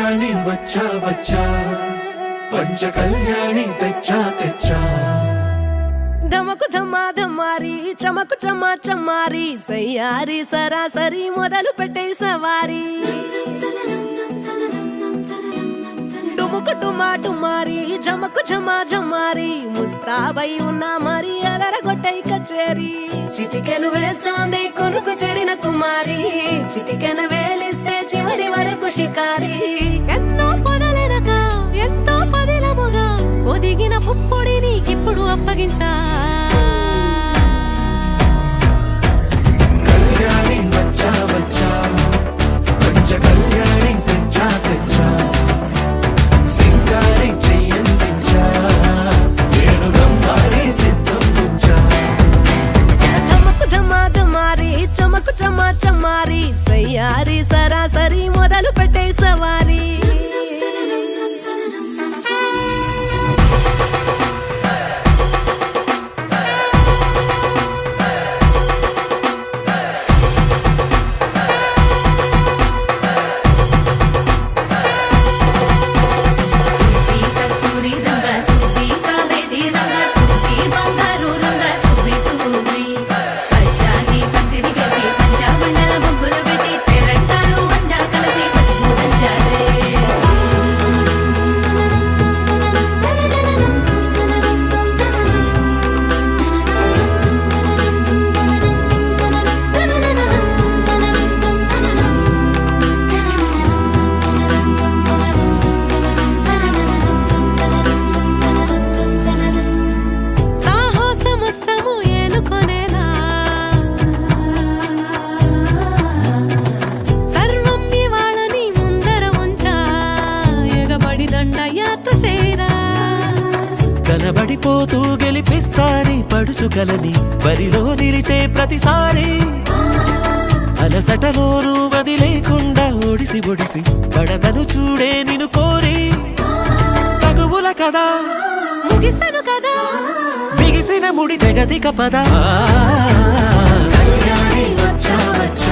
కళ్యాణి వచ్చా వచ్చా పంచ కళ్యాణి తెచ్చా తెచ్చా ధమకు ధమా ధమారి చమకు చమా చమారి సయ్యారి సరాసరి మొదలు పెట్టే సవారి డుముకు డుమా డుమారి జమకు జమా జమారి ముస్తాబై ఉన్నా మరి అలరగొట్టై కచేరి చిటికెను వేస్తోంది కొనుకు చెడిన కుమారి చిటికెను వేలిస్తే చివరి వరకు షికారి ఎన్నో పొదలెనక ఎంతో పదిలముగా ఒదిగిన పుప్పొడిని ఇప్పుడు అప్పగించా కళ్యాణి వచ్చా వచ్చా పంచ కళ్యాణి తెచ్చా తెచ్చా సింగారి చెయ్యందించా నేను గమ్మారి సిద్ధం ఉంచా ధమకు ధమా ధమారి చమకు చమా చమారి సయ్యారి సరాసరి మొదలు పెట్టే సవారి కనబడిపోతూ గెలిపిస్తాని పడుచుకలని బరిలో నిలిచే ప్రతిసారి అలసటలోనూ వదిలేకుండా ఒడిసి ఒడిసి పడతను చూడే నిన్ను కోరి తగువుల కదా ముగిసెను కదా బిగిసిన ముడి తెగదిక పద కళ్యాణి వచ్చా వచ్చా